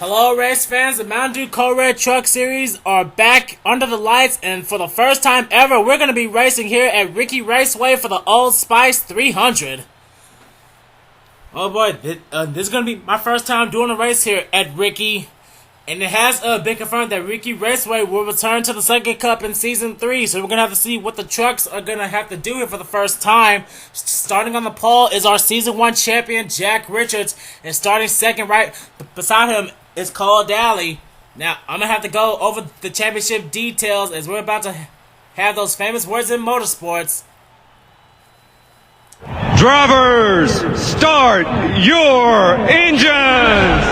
Hello race fans, the Mountain Dew Code Red Truck Series are back under the lights, and for the first time ever, we're going to be racing here at Riki Raceway for the Old Spice 300. Oh boy, this is going to be my first time doing a race here at Riki, and it has been confirmed that Riki Raceway will return to the Second Cup in Season 3, so we're going to have to see what the trucks are going to have to do here for the first time. Starting on the pole is our Season 1 champion, Jack Richards, and starting second right beside him is Cole Dalley. Now, I'm going to have to go over the championship details as we're about to have those famous words in motorsports. Drivers, start your engines!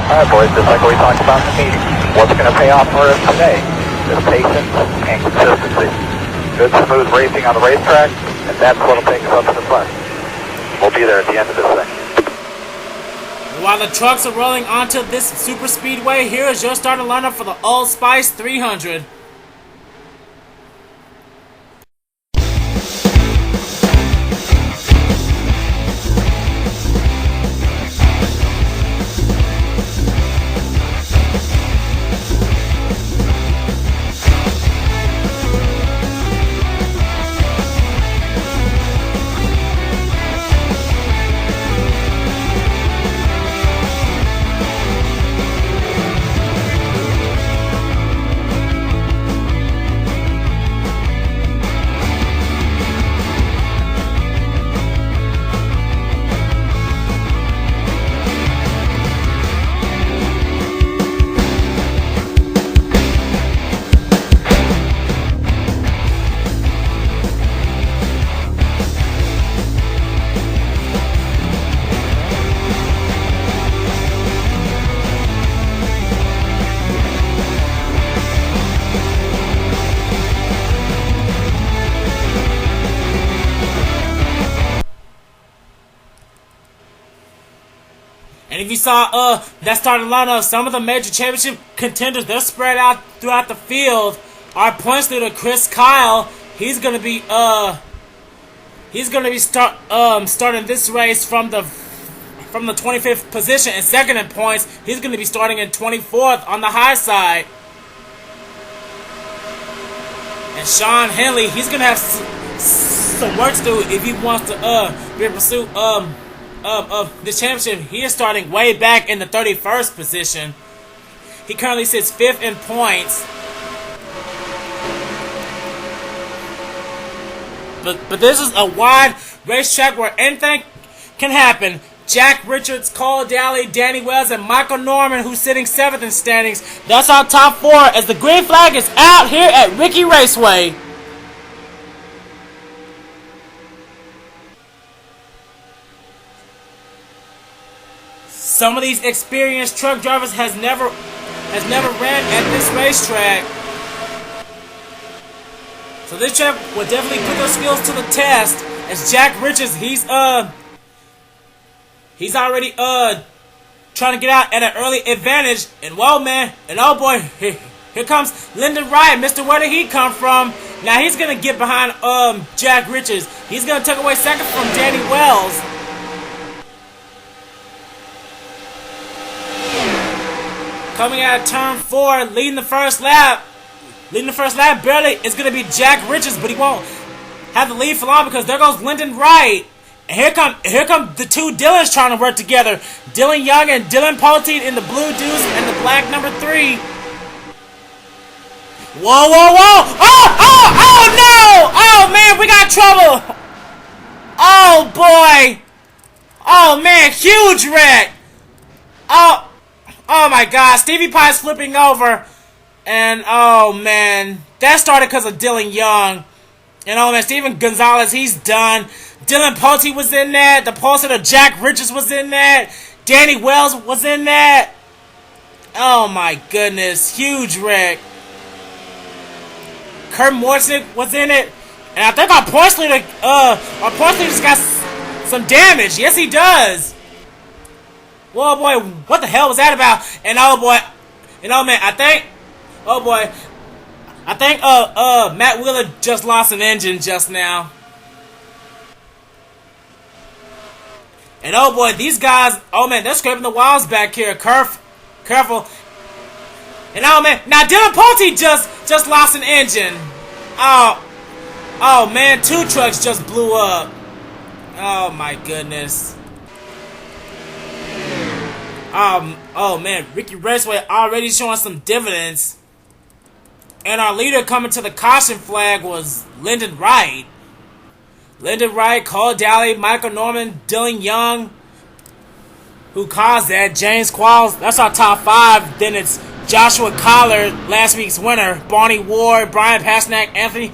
Alright boys, just like we talked about in the meeting, what's going to pay off for us today is patience and consistency. Good smooth racing on the racetrack, and that's what will take us up to the front. We'll be there at the end of this thing. While the trucks are rolling onto this super speedway, here is your starting lineup for the Old Spice 300. And if you saw that starting lineup, some of the major championship contenders, they're spread out throughout the field. Our points leader, Chris Kyle, he's gonna be starting this race from the 25th position and second in points. He's gonna be starting in 24th on the high side. And Shawn Henley, he's gonna have some work to do if he wants to be in pursuit of this championship. He is starting way back in the 31st position. He currently sits 5th in points. But this is a wide racetrack where anything can happen. Jack Richards, Cole Dalley, Barney Ward, and Michael Norman, who's sitting 7th in standings. That's our top 4 as the green flag is out here at Riki Raceway. Some of these experienced truck drivers has never ran at this racetrack. So this track will definitely put their skills to the test. As Jack Richards, he's already trying to get out at an early advantage. And well, man, and oh boy, here comes Lyndon Wright. Mr. Where did he come from? Now he's gonna get behind Jack Richards. He's gonna take away second from Cody Llamas. Coming out of turn 4, leading the first lap. Barely is going to be Jack Richards, but he won't have the lead for long because there goes Lyndon Wright. And here come the two Dillons trying to work together. Dillon Young and Dylan Poteet in the blue deuce and the black number 3. Whoa! Oh no! Oh man, we got trouble! Oh boy! Oh man, huge wreck! Oh my god, Stevie Pie's flipping over. And oh man, that started because of Dillon Young. And oh man, Steven Gonzalez, he's done. Dylan Poteet was in that. The pulsar of Jack Richards was in that. Barney Ward was in that. Oh my goodness, huge wreck. Kurt Mortanik was in it. And I think our points leader just got some damage. Yes, he does. Whoa, boy, what the hell was that about? And oh boy, and oh man, I think Matt Wheeler just lost an engine just now. And oh boy, these guys, oh man, they're scraping the walls back here. Careful. And oh man, now Dillon Pulte just lost an engine. Oh man, 2 trucks just blew up. Oh my goodness. Oh man, Riki Raceway already showing some dividends. And our leader coming to the caution flag was Lyndon Wright. Lyndon Wright, Cole Dalley, Michael Norman, Dillon Young. Who caused that? James Qualls. That's our top 5. Then it's Joshua Collard, last week's winner. Barney Ward, Brian Pasternak, Anthony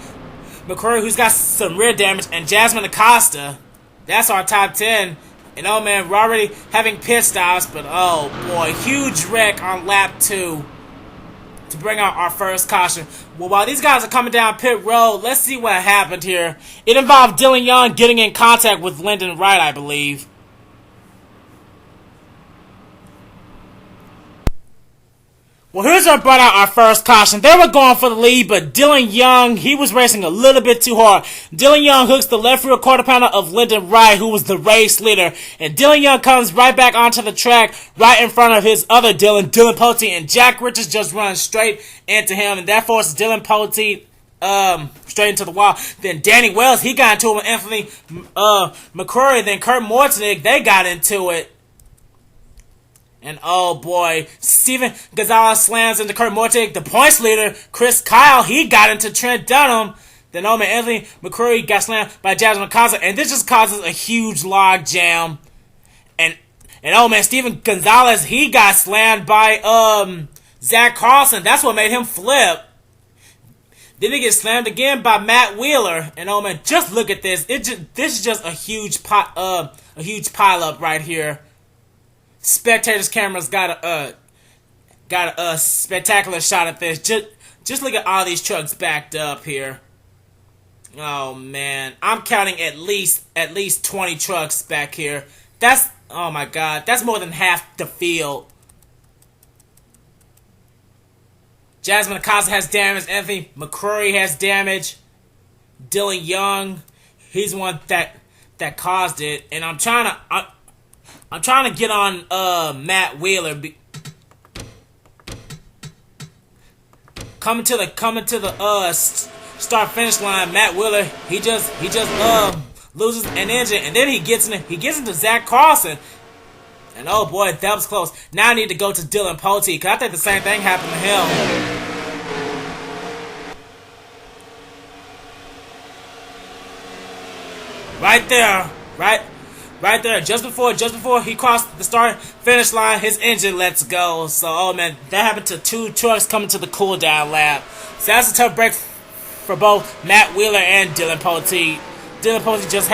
McCurry, who's got some rear damage, and Jasmin Acosta. That's our top 10. And oh man, we're already having pit stops, but oh boy, huge wreck on lap 2 to bring out our first caution. Well, while these guys are coming down pit road, let's see what happened here. It involved Dillon Young getting in contact with Lyndon Wright, I believe. Well, here's what brought out our first caution. They were going for the lead, but Dillon Young, he was racing a little bit too hard. Dillon Young hooks the left rear quarter pounder of Lyndon Wright, who was the race leader. And Dillon Young comes right back onto the track, right in front of his other Dillon Pulte. And Jack Richards just runs straight into him, and that forces Dillon Pulte straight into the wall. Then Danny Wells, he got into it with Anthony McCurry. Then Kurt Mortanik, they got into it. And oh boy, Steven Gonzalez slams into Kurt Mortanik. The points leader, Chris Kyle, he got into Trent Dunham. Then oh man, Anthony McCurry got slammed by Jasmin Acosta. And this just causes a huge log jam. And oh man, Steven Gonzalez, he got slammed by Zach Carlson. That's what made him flip. Then he gets slammed again by Matt Wheeler. And oh man, just look at this. This is just a huge pileup right here. Spectators' cameras got a spectacular shot at this. Just look at all these trucks backed up here. Oh man, I'm counting at least 20 trucks back here. That's, oh my god, that's more than half the field. Jasmin Acosta has damage. Anthony McCurry has damage. Dillon Young, he's the one that caused it. And I'm trying to get on Matt Wheeler. Coming to the start finish line. Matt Wheeler, he just loses an engine, and then he gets into Zach Carlson. And oh boy, that was close. Now I need to go to Dillon Pulte, because I think the same thing happened to him. Right there, just before he crossed the start finish line, his engine lets go. So, oh man, that happened to 2 trucks coming to the cool down lap. So that's a tough break for both Matt Wheeler and Dillon Pulte. Dillon Pulte just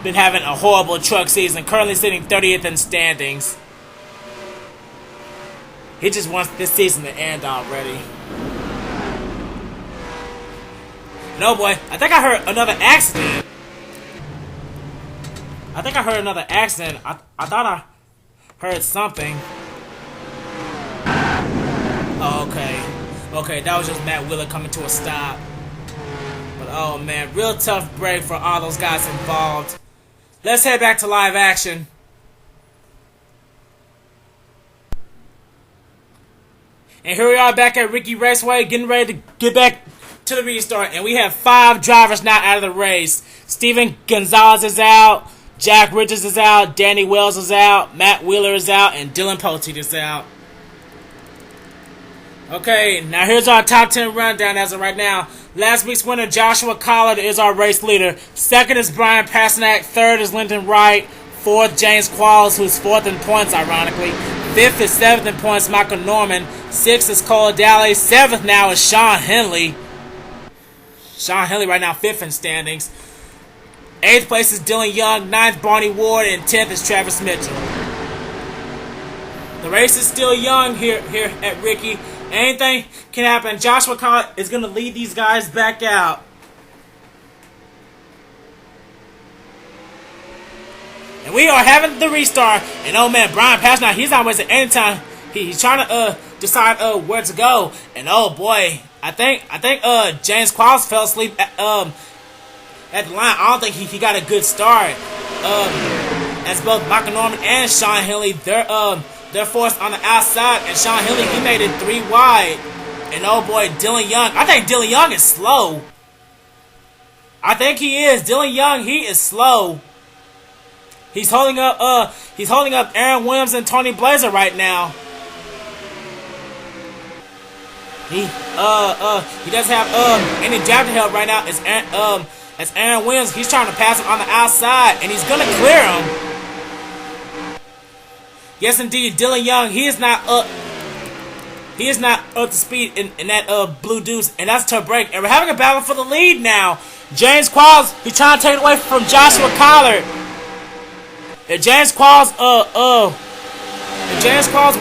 been having a horrible truck season, currently sitting 30th in standings. He just wants this season to end already. No boy, I think I heard another accident. I thought I heard something. Oh, okay, that was just Matt Wheeler coming to a stop. But oh man, real tough break for all those guys involved. Let's head back to live action. And here we are back at Riki Raceway, getting ready to get back to the restart. And we have 5 drivers now out of the race. Steven Gonzalez is out. Jack Richards is out. Danny Wells is out. Matt Wheeler is out. And Dillon Pulte is out. Okay, now here's our top 10 rundown as of right now. Last week's winner, Joshua Collard, is our race leader. Second is Brian Pasternak. Third is Lyndon Wright. Fourth, James Qualls, who's 4th in points, ironically. 5th is 7th in points, Michael Norman. 6th is Cole Dalley. 7th now is Shawn Henley. Shawn Henley right now 5th in standings. 8th place is Dillon Young. 9th, Barney Ward. And 10th is Travis Mitchell. The race is still young here at Riki. Anything can happen. Joshua Collard is going to lead these guys back out. And we are having the restart. And oh man, Brian Pasternak, he's not wasting any time. He's trying to decide where to go. And oh boy, I think James Qualls fell asleep at the line. I don't think he got a good start. as both Michael Norman and Shawn Henley, they're forced on the outside, and Shawn Henley, he made it 3 wide. And oh boy, Dillon Young, I think Dillon Young is slow. I think he is. Dillon Young, he is slow. He's holding up Aaron Williams and Tony Blazer right now. He doesn't have any jab to help right now. As Aaron Williams, he's trying to pass him on the outside, and he's gonna clear him. Yes, indeed, Dillon Young, he is not up to speed in that blue deuce, and that's to break. And we're having a battle for the lead now. James Qualls, he's trying to take it away from Joshua Collard. If James Qualls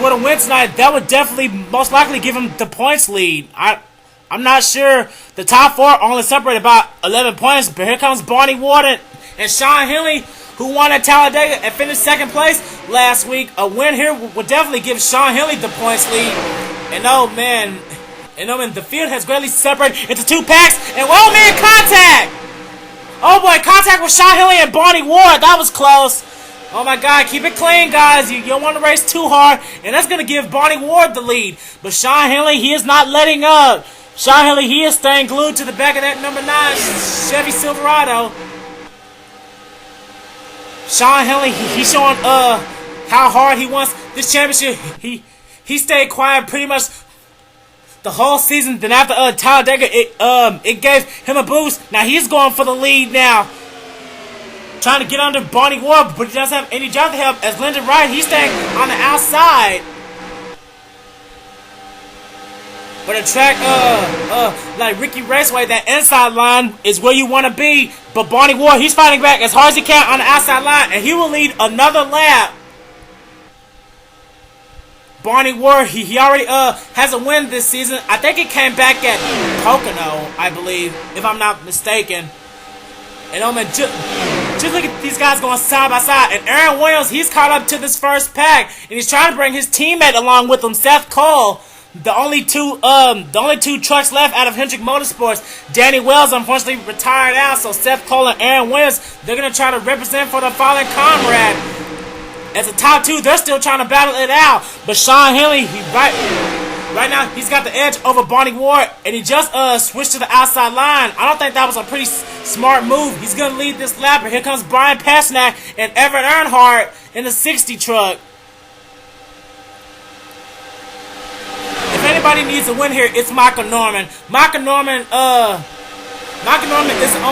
would have win tonight, that would definitely most likely give him the points lead. I'm not sure. The top 4 only separated about 11 points, but here comes Barney Ward and Shawn Henley, who won at Talladega and finished 2nd place last week. A win here would definitely give Shawn Henley the points lead. And oh man, the field has greatly separated into 2 packs. And oh man, contact! Oh boy, contact with Shawn Henley and Barney Ward. That was close. Oh my God, keep it clean, guys. You don't want to race too hard, and that's going to give Barney Ward the lead. But Shawn Henley, he is not letting up. Shawn Henley, he is staying glued to the back of that number 9 Chevy Silverado. Shawn Henley, he's showing how hard he wants this championship. He stayed quiet pretty much the whole season. Then after Talladega, it gave him a boost. Now he's going for the lead now. Trying to get under Barney Ward, but he doesn't have any job to help as Lyndon Wright, he's staying on the outside. But a track like Riki Raceway, that inside line is where you want to be. But Barney Ward, he's fighting back as hard as he can on the outside line, and he will lead another lap. Barney Ward, he already has a win this season. I think it came back at Pocono, I believe, if I'm not mistaken. And oh man, just look at these guys going side by side. And Aaron Williams, he's caught up to this first pack, and he's trying to bring his teammate along with him, Seth Cole. The only two trucks left out of Hendrick Motorsports. Danny Wells unfortunately retired out, so Seth Cole and Aaron Williams, they're gonna try to represent for the fallen comrade. As the top 2, they're still trying to battle it out. But Shawn Henley, right now, he's got the edge over Barney Ward, and he just switched to the outside line. I don't think that was a pretty smart move. He's going to lead this lap, and here comes Brian Pasternak and Evan Earnhardt in the 60 truck. If anybody needs a win here, it's Michael Norman. Michael Norman is the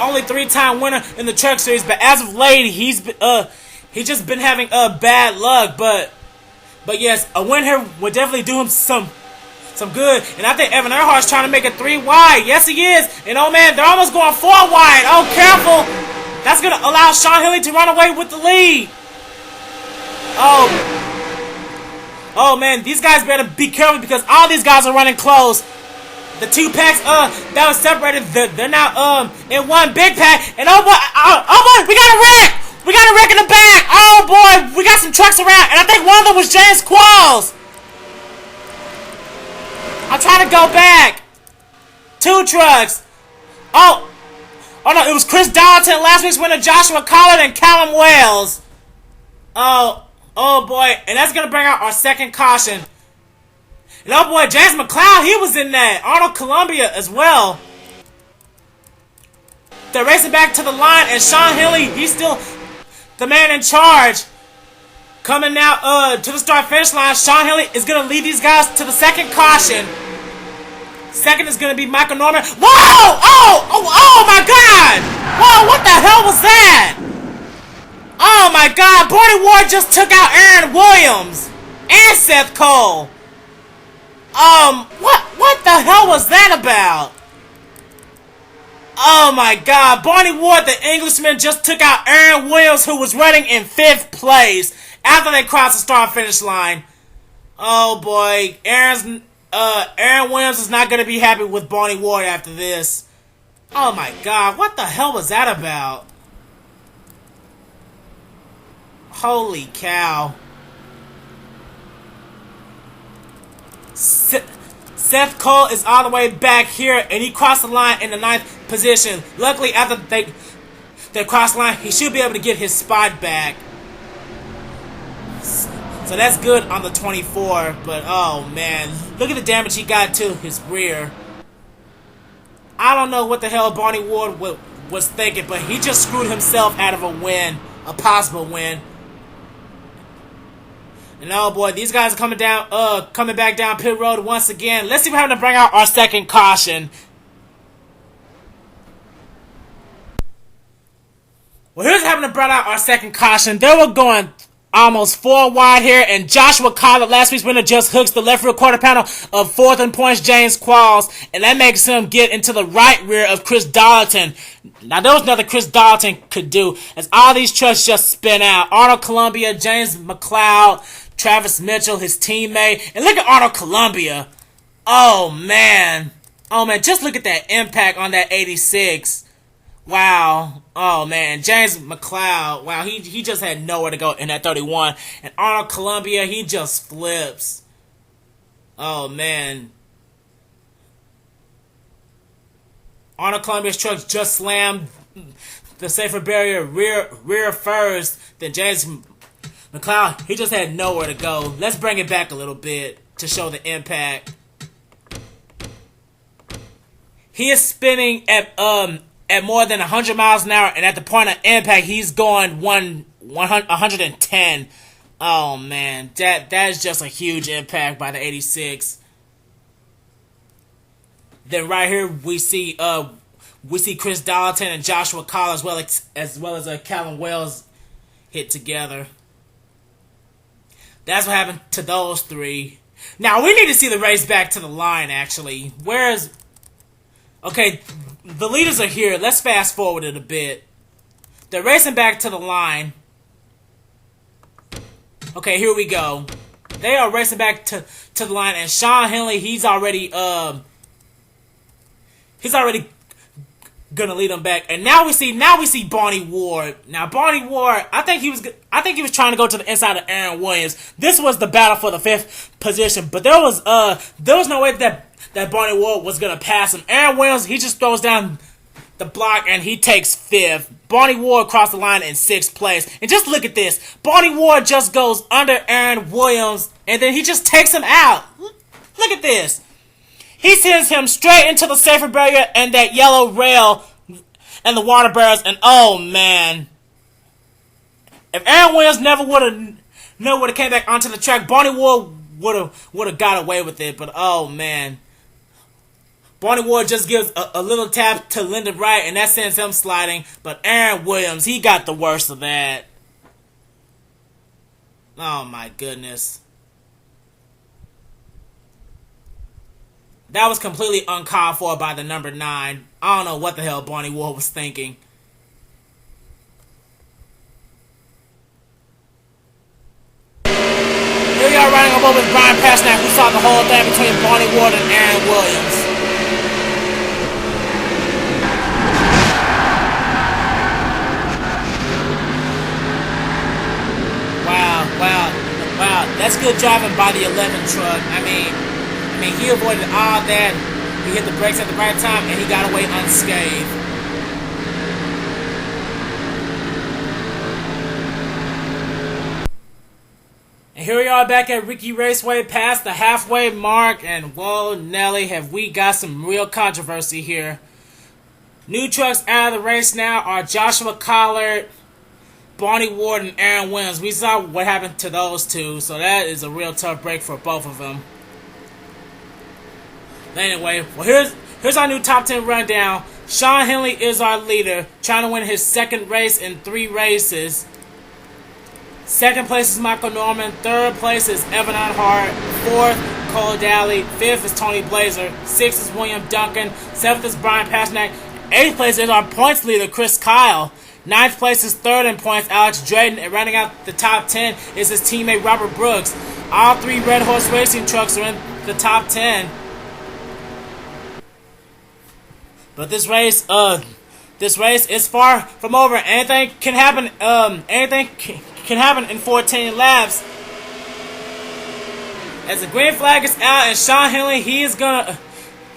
only 3-time winner in the truck series, but as of late, he's just been having bad luck, but yes, a win here would definitely do him some good. And I think Evan Earnhardt's trying to make it 3 wide. Yes, he is. And oh man, they're almost going 4 wide. Oh, careful. That's going to allow Shawn Henley to run away with the lead. Oh man, these guys better be careful because all these guys are running close. The 2 packs that was separated, they're now in one big pack. And oh boy, we got a wreck. We got a wreck in the back! Oh boy, we got some trucks around, and I think one of them was James Qualls. I'm trying to go back. 2 trucks. Oh no, it was Chris Dollerton, last week's winner, Joshua Collard, and Callum Wales. Oh boy, and that's gonna bring out our second caution. And oh boy, James McLeod, he was in that. Arnold Columbia as well. They're racing back to the line, and Shawn Henley, he's still the man in charge. Coming now to the start-finish line, Shawn Henley is going to lead these guys to the second caution. Second is going to be Michael Norman. Whoa! Oh my God! Whoa, what the hell was that? Oh my God, Barney Ward just took out Aaron Williams and Seth Cole. What the hell was that about? Oh my God, Barney Ward, the Englishman, just took out Aaron Williams, who was running in 5th place after they crossed the start-finish line. Oh boy, Aaron Williams is not going to be happy with Barney Ward after this. Oh my God, what the hell was that about? Holy cow. Seth Cole is all the way back here, and he crossed the line in the 9th position. Luckily, after the cross line, he should be able to get his spot back. So that's good on the 24, but oh man, look at the damage he got to his rear. I don't know what the hell Barney Ward was thinking, but he just screwed himself out of a win, a possible win. And oh boy, these guys are coming back down pit road once again. Let's see what happens to bring out our second caution. Well, here's what happened to bring out our second caution. They were going almost 4 wide here, and Joshua Collett, last week's winner, just hooks the left rear quarter panel of 4th and points James Qualls, and that makes him get into the right rear of Chris Dollerton. Now, there was nothing Chris Dollerton could do, as all these trucks just spin out. Arnold Columbia, James McLeod, Travis Mitchell, his teammate, and look at Arnold Columbia. Oh, man. Oh, man, just look at that impact on that 86. Wow. Oh, man. James McLeod. Wow, he just had nowhere to go in that 31. And Arnold Columbia, he just flips. Oh, man. Arnold Columbia's truck just slammed the safer barrier rear first. Then James McLeod, he just had nowhere to go. Let's bring it back a little bit to show the impact. He is spinning at more than 100 miles an hour, and at the point of impact, he's going 110. Oh man, that is just a huge impact by the 86. Then right here we see Chris Dollerton and Joshua Collett as well as Callum Wales hit together. That's what happened to those three. Now we need to see the race back to the line. Actually, okay, the leaders are here. Let's fast forward it a bit. They're racing back to the line. Okay, here we go. They are racing back to the line, and Shawn Henley, he's already gonna lead them back. And now we see Barney Ward. Now Barney Ward, I think he was trying to go to the inside of Aaron Williams. This was the battle for the 5th position, but there was no way that Barney Ward was gonna pass him. Aaron Williams, he just throws down the block and he takes 5th. Barney Ward crossed the line in 6th place. And just look at this. Barney Ward just goes under Aaron Williams and then he just takes him out. Look at this. He sends him straight into the safer barrier and that yellow rail and the water barriers, and oh man. If Aaron Williams never would have came back onto the track, Barney Ward would have got away with it, but oh man. Barney Ward just gives a little tap to Lyndon Wright, and that sends him sliding. But Aaron Williams, he got the worst of that. Oh, my goodness. That was completely uncalled for by the number 9. I don't know what the hell Barney Ward was thinking. Here we are riding up over with Brian Pasnak, who saw the whole thing between Barney Ward and Aaron Williams. Wow, that's good driving by the 11 truck. I mean, he avoided all that. He hit the brakes at the right time, and he got away unscathed. And here we are back at Riki Raceway, past the halfway mark, and whoa, Nelly, have we got some real controversy here. New trucks out of the race now are Joshua Collett, Barney Ward, and Aaron Williams. We saw what happened to those two, so that is a real tough break for both of them. Anyway, well here's our new top 10 rundown. Shawn Henley is our leader, trying to win his 2nd race in 3 races. 2nd place is Michael Norman. 3rd place is Evan Earnhardt. 4th, Cole Dalley. 5th is Tony Blazer. 6th is William Duncan. 7th is Brian Pasnak. 8th place is our points leader, Chris Kyle. 9th place is 3rd in points, Alex Drayton, and rounding out the top 10 is his teammate Robert Brooks. All 3 Red Horse Racing trucks are in the top 10. But this race is far from over. Anything can happen. Anything can happen in 14 laps. As the green flag is out, and Shawn Henley, he is gonna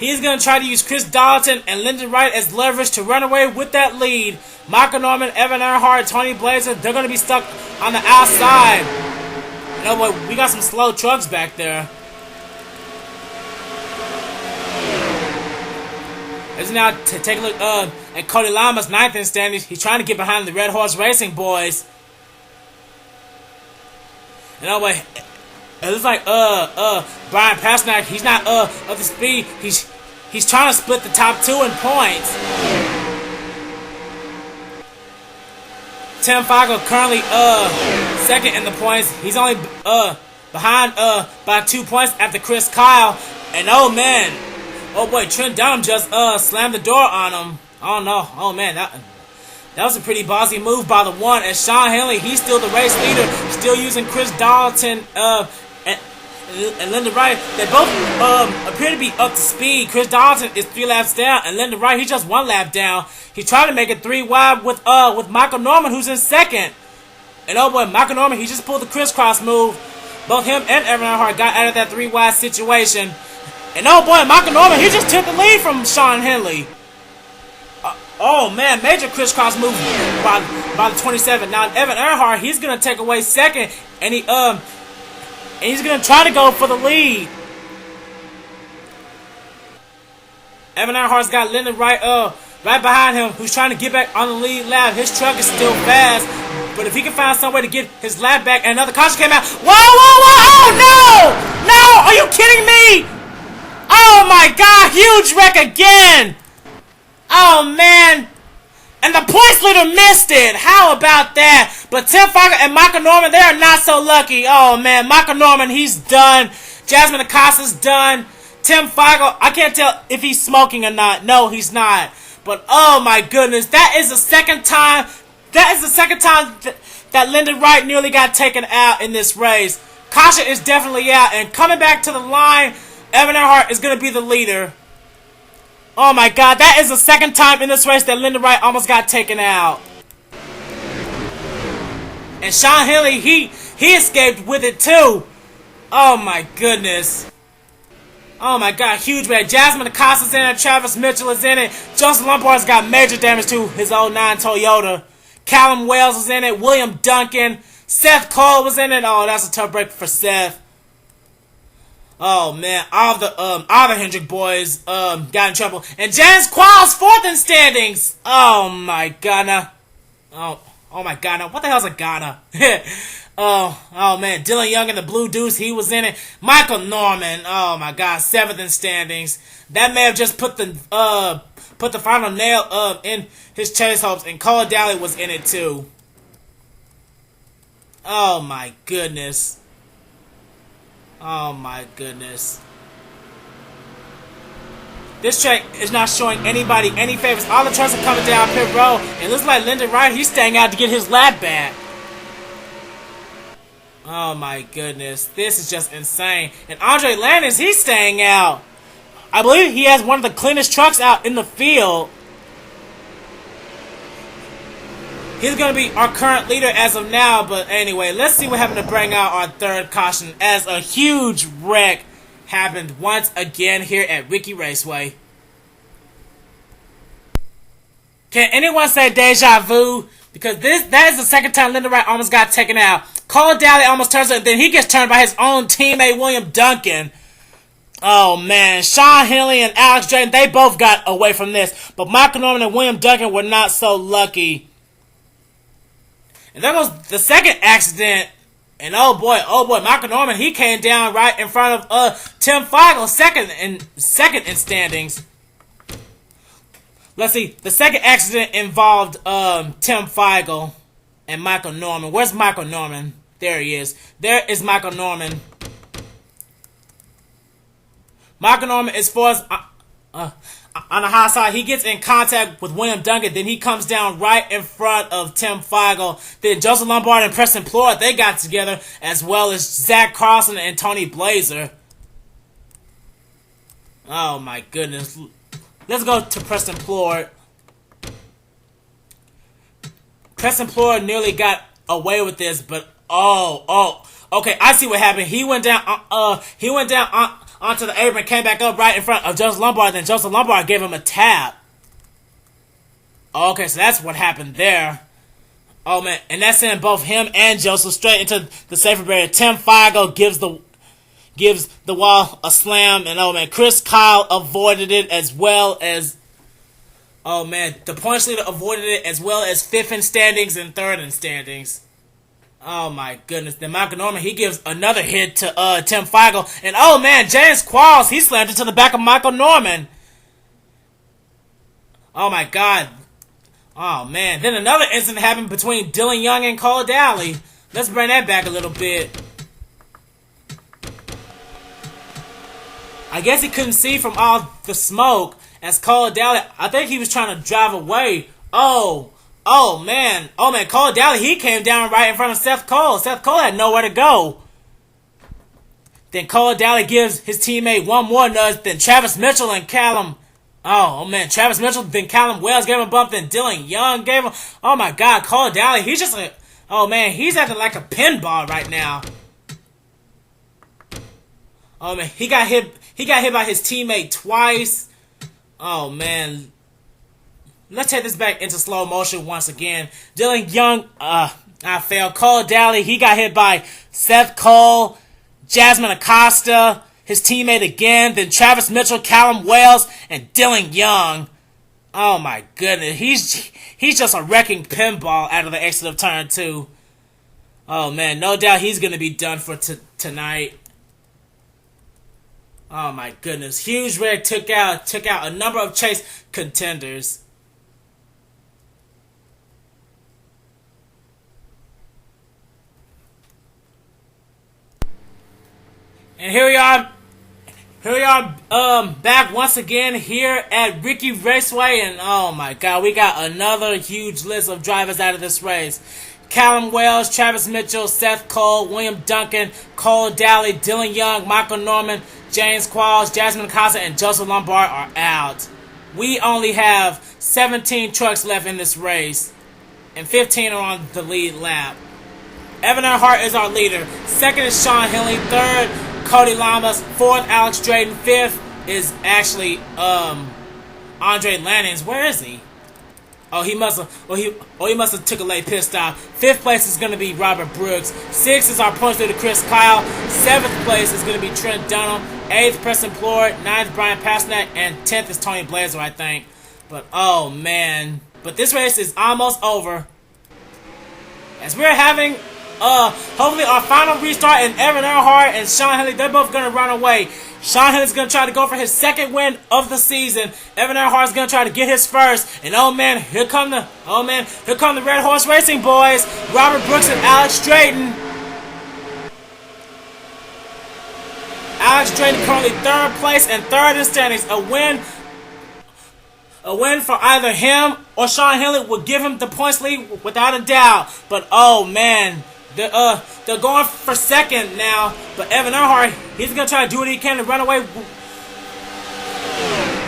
He's going to try to use Chris Dollerton and Lyndon Wright as leverage to run away with that lead. Michael Norman, Evan Earnhardt, Tony Blazer, they're going to be stuck on the outside. You know what? We got some slow trucks back there. Let's now take a look at Cody Llamas, 9th in standings. He's trying to get behind the Red Horse Racing boys. You know what? It looks like Brian Pasnak, he's not up to speed. He's trying to split the top 2 in points. Tim Fiegel currently 2nd in the points. He's only behind by 2 points after Chris Kyle. And oh man, oh boy, Trent Dunham just slammed the door on him. Oh no, oh man, that was a pretty bossy move by the one. And Shawn Henley, he's still the race leader, still using Chris Dollerton and Lyndon Wright. They both appear to be up to speed. Chris Dollerton is 3 laps down, and Lyndon Wright, he's just 1 lap down. He's trying to make it 3 wide with Michael Norman, who's in 2nd. And oh boy, Michael Norman, he just pulled the crisscross move. Both him and Evan Earnhardt got out of that 3 wide situation. And oh boy, Michael Norman, he just took the lead from Shawn Henley. Oh man, major crisscross move by the 27. Now Evan Earnhardt, he's gonna take away 2nd, and he's gonna try to go for the lead. Evan Earnhardt's got Lyndon Wright right behind him, who's trying to get back on the lead lap. His truck is still fast, but if he can find some way to get his lap back, and another caution came out. Whoa, whoa, whoa! Oh no! No! Are you kidding me? Oh my God! Huge wreck again! Oh man! And the points leader missed it! How about that? But Tim Fiegel and Michael Norman, they are not so lucky. Oh man, Michael Norman, he's done. Jasmin Acosta's done. Tim Fiegel, I can't tell if he's smoking or not. No, he's not. But oh my goodness, that is the second time. That is the second time that Lyndon Wright nearly got taken out in this race. Caution is definitely out, and coming back to the line, Evan Earnhardt is going to be the leader. Oh my God, that is the second time in this race that Lyndon Wright almost got taken out. And Shawn Henley, he escaped with it too. Oh my goodness. Oh my God, huge wreck. Jasmin Acosta's in it, Travis Mitchell is in it. Joseph Lombard's got major damage to his 09 Toyota. Callum Wales was in it, William Duncan. Seth Cole was in it. Oh, that's a tough break for Seth. Oh man, all the Hendrick boys got in trouble. And James Qualls 4th in standings. Oh my God, now. Oh my God, now what the hell's a Ghana? oh man, Dillon Young and the Blue Deuce, he was in it. Michael Norman, oh my God, 7th in standings. That may have just put the final nail in his chase hopes. And Cole Dalley was in it too. Oh my goodness. Oh my goodness. This track is not showing anybody any favors. All the trucks are coming down pit road. And it looks like Lyndon Wright, he's staying out to get his lap back. Oh my goodness. This is just insane. And Andre Lannings, he's staying out. I believe he has one of the cleanest trucks out in the field. He's going to be our current leader as of now, but anyway, let's see what happened to bring out our 3rd caution as a huge wreck happened once again here at Riki Raceway. Can anyone say deja vu? Because that is the second time Lyndon Wright almost got taken out. Cole Dalley almost turns it, then he gets turned by his own teammate William Duncan. Oh man, Shawn Henley and Alex Drayton, they both got away from this, but Michael Norman and William Duncan were not so lucky. And that was the second accident. And oh boy, Michael Norman, he came down right in front of Tim Fiegel, second in standings. Let's see, the second accident involved Tim Fiegel and Michael Norman. Where's Michael Norman? There he is. There is Michael Norman. Michael Norman, as far as on the high side, he gets in contact with William Duncan. Then he comes down right in front of Tim Fiegel. Then Joseph Lombard and Preston Plord, they got together, as well as Zach Carlson and Tony Blazer. Oh my goodness. Let's go to Preston Plord. Preston Plord nearly got away with this, but okay, I see what happened. He went down onto the apron, came back up right in front of Joseph Lombard. Then Joseph Lombard gave him a tap. Okay, so that's what happened there. Oh man, and that sent both him and Joseph straight into the safety barrier. Tim Fiegel gives the wall a slam, and oh man, Chris Kyle avoided it as well as. Oh man, the points leader avoided it as well as 5th in standings and 3rd in standings. Oh my goodness. Then Michael Norman, he gives another hit to Tim Fiegel. And oh man, James Qualls, he slammed into the back of Michael Norman. Oh my god. Oh man. Then another incident happened between Dillon Young and Cole Dalley. Let's bring that back a little bit. I guess he couldn't see from all the smoke. As Cole Dalley, I think he was trying to drive away. Oh man, Cole Dalley, he came down right in front of Seth Cole. Seth Cole had nowhere to go. Then Cole Dalley gives his teammate one more nudge. Then Travis Mitchell and Callum. Oh man, Travis Mitchell. Then Callum Wales gave him a bump. Then Dillon Young gave him. Oh my God, Cole Dalley, he's just like. Oh man, he's acting like a pinball right now. Oh man, he got hit. He got hit by his teammate twice. Oh man, let's take this back into slow motion once again. Dillon Young, I failed. Cole Dalley, he got hit by Seth Cole, Jasmin Acosta, his teammate again, then Travis Mitchell, Callum Wales, and Dillon Young. Oh my goodness, he's just a wrecking pinball out of the exit of turn 2. Oh man, no doubt he's gonna be done for tonight. Oh my goodness. Huge Red took out a number of chase contenders. And here we are back once again here at Riki Raceway, and oh my god, we got another huge list of drivers out of this race. Callum Wales, Travis Mitchell, Seth Cole, William Duncan, Cole Dalley, Dillon Young, Michael Norman, James Qualls, Jasmin Acosta, and Joseph Lombard are out. We only have 17 trucks left in this race, and 15 are on the lead lap. Evan Earnhardt is our leader. 2nd is Shawn Henley. 3rd, Cody Llamas. 4th, Alex Drayton. 5th is actually Andre Lannings. Where is he? Oh, he must have took a late pit stop. 5th place is going to be Robert Brooks. 6th is our points leader Chris Kyle. 7th place is going to be Trent Dunham. 8th, Preston Plord. 9th, Brian Pasnak. And 10th is Tony Blazer, I think. But, oh, man. But this race is almost over. As we're having, hopefully our final restart, and Evan Earnhardt and Shawn Henley, they're both going to run away. Shawn Henley's going to try to go for his 2nd win of the season. Evan Earnhardt's going to try to get his 1st. And oh man, here come the Red Horse Racing boys. Robert Brooks and Alex Drayton. Alex Drayton currently 3rd place and 3rd in standings. A win for either him or Shawn Henley would give him the points lead without a doubt. But oh man, they're going for 2nd now. But Evan Earnhardt, he's gonna try to do what he can to run away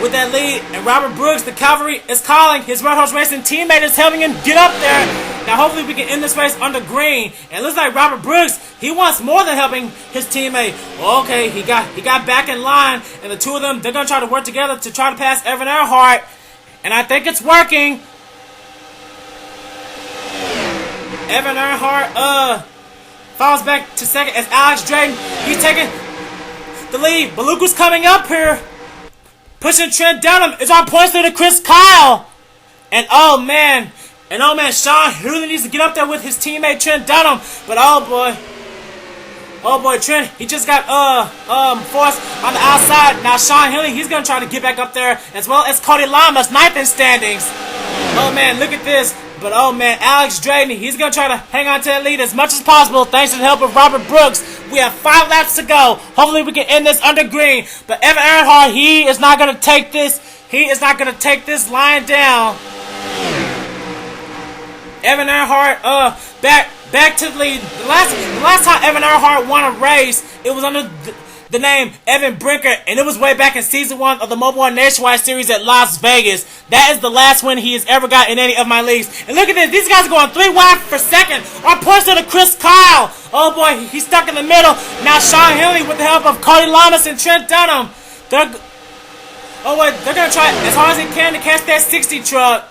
with that lead. And Robert Brooks, the cavalry, is calling. His Red Horse Racing teammate is helping him get up there. Now hopefully we can end this race under green. And it looks like Robert Brooks, he wants more than helping his teammate. Okay, he got back in line, and the two of them, they're gonna try to work together to try to pass Evan Earnhardt. And I think it's working. Evan Earnhardt falls back to 2nd as Alex Drayton, he's taking the lead. But look who's coming up here. Pushing Trent Dunham is our points leader Chris Kyle. And oh man, Shawn really needs to get up there with his teammate Trent Dunham. But oh boy, Trent, he just got forced on the outside. Now Shawn Henley, he's gonna try to get back up there, as well as Cody Llamas, 9th in standings. Oh man, look at this. But oh man, Alex Drayton, he's gonna try to hang on to that lead as much as possible thanks to the help of Robert Brooks. We have 5 laps to go. Hopefully we can end this under green. But Evan Earnhardt, he is not gonna take this. He is not gonna take this lying down. Evan Earnhardt, back to the lead. The last time Evan Earnhardt won a race, it was under the name Evan Brinker, and it was way back in Season 1 of the Mobile One Nationwide Series at Las Vegas. That is the last win he has ever got in any of my leagues. And look at this. These guys are going 3 wide for second. Our points to Chris Kyle. Oh boy, he's stuck in the middle. Now Shawn Henley with the help of Cody Llamas and Trent Dunham. They're going to try as hard as they can to catch that 60 truck.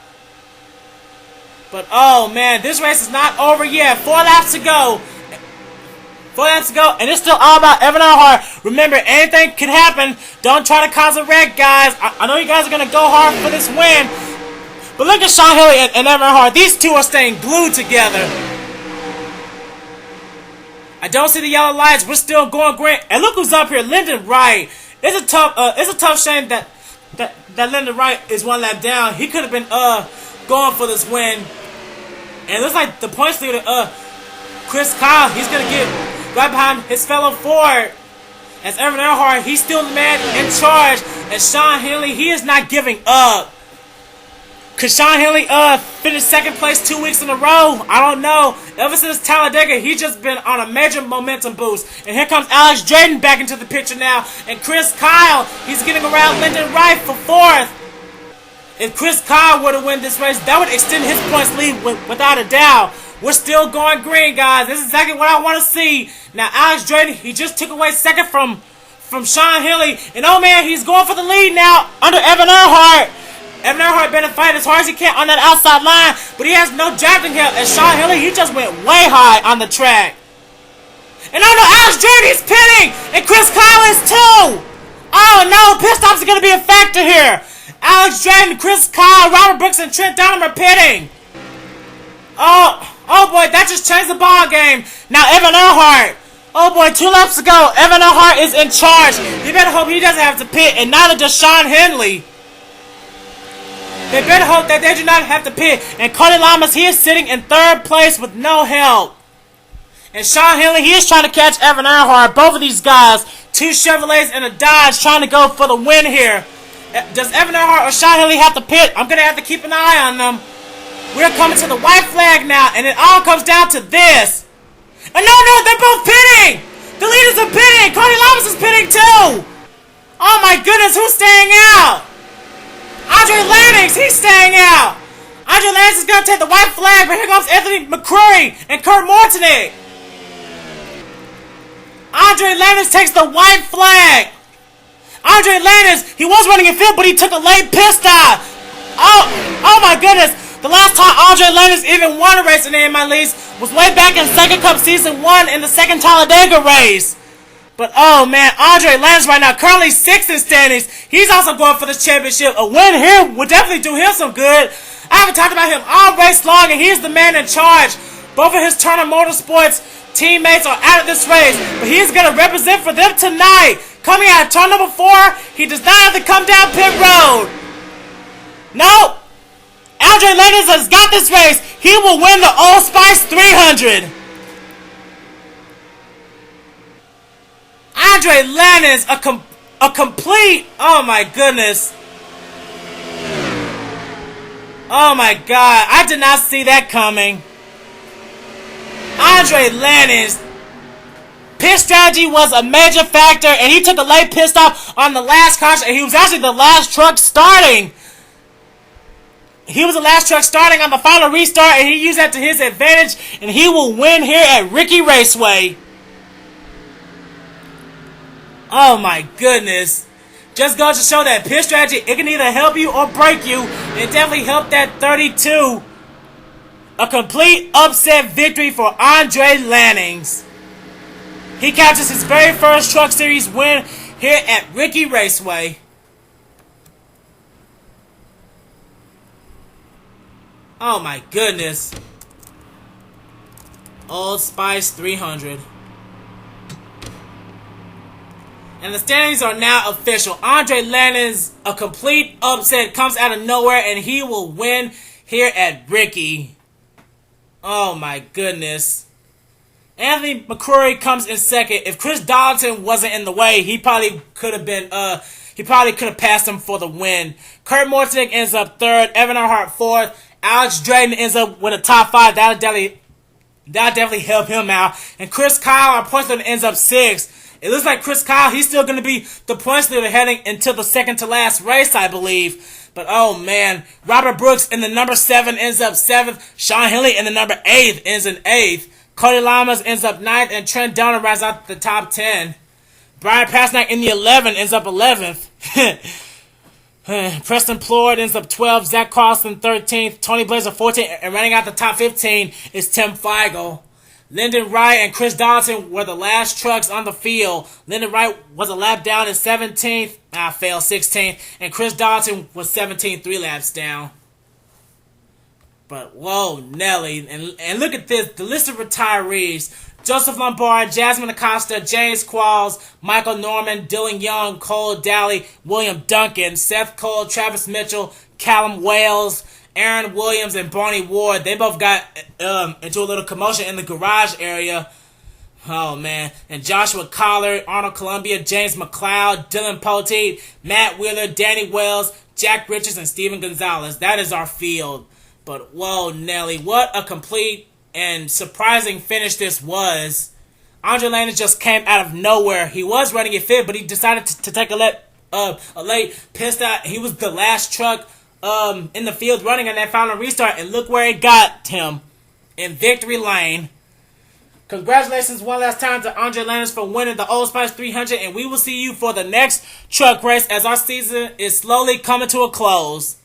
But oh man, this race is not over yet. 4 laps to go. 4 laps to go, and it's still all about Evan Earnhardt. Remember, anything can happen. Don't try to cause a wreck, guys. I know you guys are going to go hard for this win. But look at Shawn Henley and Evan Earnhardt. These two are staying glued together. I don't see the yellow lights. We're still going great. And look who's up here, Lyndon Wright. It's a tough shame that Lyndon Wright is 1 lap down. He could have been going for this win. And it looks like the points leader, Chris Kyle, he's going to get right behind his fellow Ford. As Evan Earnhardt, he's still the man in charge. And Shawn Henley, he is not giving up. Could Shawn Henley finish second place 2 weeks in a row? I don't know. Ever since Talladega, he's just been on a major momentum boost. And here comes Alex Drayton back into the picture now. And Chris Kyle, he's getting around Lyndon Wright for 4th. If Chris Kyle were to win this race, that would extend his points lead without a doubt. We're still going green, guys. This is exactly what I want to see. Now, Alex Drayton, he just took away second from Shawn Henley. And, oh, man, he's going for the lead now under Evan Earnhardt. Evan Earnhardt better fight as hard as he can on that outside line. But he has no driving help. And Shawn Henley, he just went way high on the track. And, oh, no, Alex Drayton, he's pitting. And Chris Kyle is too. Oh, no, pit stops are going to be a factor here. Alex Drayton, Chris Kyle, Robert Brooks, and Trent Dunham are pitting. Oh boy, that just changed the ball game. Now Evan Earnhardt. Oh boy, 2 laps to go. Evan Earnhardt is in charge. You better hope he doesn't have to pit, and neither does Shawn Henley. They better hope that they do not have to pit. And Cody Llamas, he is sitting in 3rd place with no help. And Shawn Henley, he is trying to catch Evan Earnhardt. Both of these guys, 2 Chevrolets and a Dodge, trying to go for the win here. Does Evan Earnhardt or Shawn Henley have to pit? I'm going to have to keep an eye on them. We're coming to the white flag now, and it all comes down to this. Oh, no, they're both pitting. The leaders are pitting. Cody Llamas is pitting too. Oh, my goodness, who's staying out? Andre Lannings, he's staying out. Andre Lannings is going to take the white flag, but here comes Anthony McCrory and Kurt Mortanik. Andre Lannings takes the white flag. Andre Lannings, he was running in field, but he took a late pit stop. Oh my goodness. The last time Andre Lannings even won a race in any of my leagues was way back in Second Cup Season 1 in the second Talladega race. But oh man, Andre Lannings right now currently 6th in standings. He's also going for this championship. A win here would definitely do him some good. I haven't talked about him all race long, and he's the man in charge. Both of his Turner Motorsports teammates are out of this race, but he's going to represent for them tonight. Coming out of turn number 4, he does not have to come down pit road. No. Andre Lannings has got this race. He will win the Old Spice 300. Andre Lannings, a complete, oh my goodness. Oh my God, I did not see that coming. Andre Lannings, pit strategy was a major factor, and he took a late pit stop on the last caution, and he was actually the last truck starting. He was the last truck starting on the final restart, and he used that to his advantage, and he will win here at Riki Raceway. Oh my goodness. Just goes to show that pit strategy, it can either help you or break you. It definitely helped that 32. A complete upset victory for Andre Lannings. He captures his very first Truck Series win here at Riki Raceway. Oh my goodness. Old Spice 300. And the standings are now official. Andre Lannings, a complete upset, comes out of nowhere, and he will win here at Riki. Oh my goodness. Anthony McCrory comes in second. If Chris Dollerton wasn't in the way, he probably could have passed him for the win. Kurt Mortanik ends up third. Evan Earnhardt fourth. Alex Drayton ends up with a top 5. That'll definitely help him out. And Chris Kyle, our points leader, ends up 6th. It looks like Chris Kyle, he's still going to be the points leader heading into the second to last race, I believe. But oh man, Robert Brooks in the number 7 ends up 7th. Shawn Henley in the number 8 ends in 8th. Cody Llamas ends up 9th, and Trent Dillon rounds out the top 10. Brian Pasnak in the 11 ends up 11th. Preston Plord ends up 12th. Zach Carlson 13th. Tony Blazer 14th. And running out the top 15 is Tim Fiegel. Lyndon Wright and Chris Dollerton were the last trucks on the field. Lyndon Wright was a lap down in 17th. Failed 16th. And Chris Dollerton was 17th, 3 laps down. But whoa, Nelly. And look at this. The list of retirees. Joseph Lombard, Jasmin Acosta, James Qualls, Michael Norman, Dillon Young, Cole Dalley, William Duncan, Seth Cole, Travis Mitchell, Callum Wales, Aaron Williams, and Barney Ward. They both got into a little commotion in the garage area. Oh, man. And Joshua Collar, Arnold Columbia, James McLeod, Dylan Poteet, Matt Wheeler, Danny Wells, Jack Richards, and Steven Gonzalez. That is our field. But whoa, Nelly, what a complete and surprising finish this was. Andre Lannings just came out of nowhere. He was running it fit, but he decided to take a late pit stop. He was the last truck in the field running on that final restart, and look where it got him, in victory lane. Congratulations one last time to Andre Lannings for winning the Old Spice 300, and we will see you for the next truck race as our season is slowly coming to a close.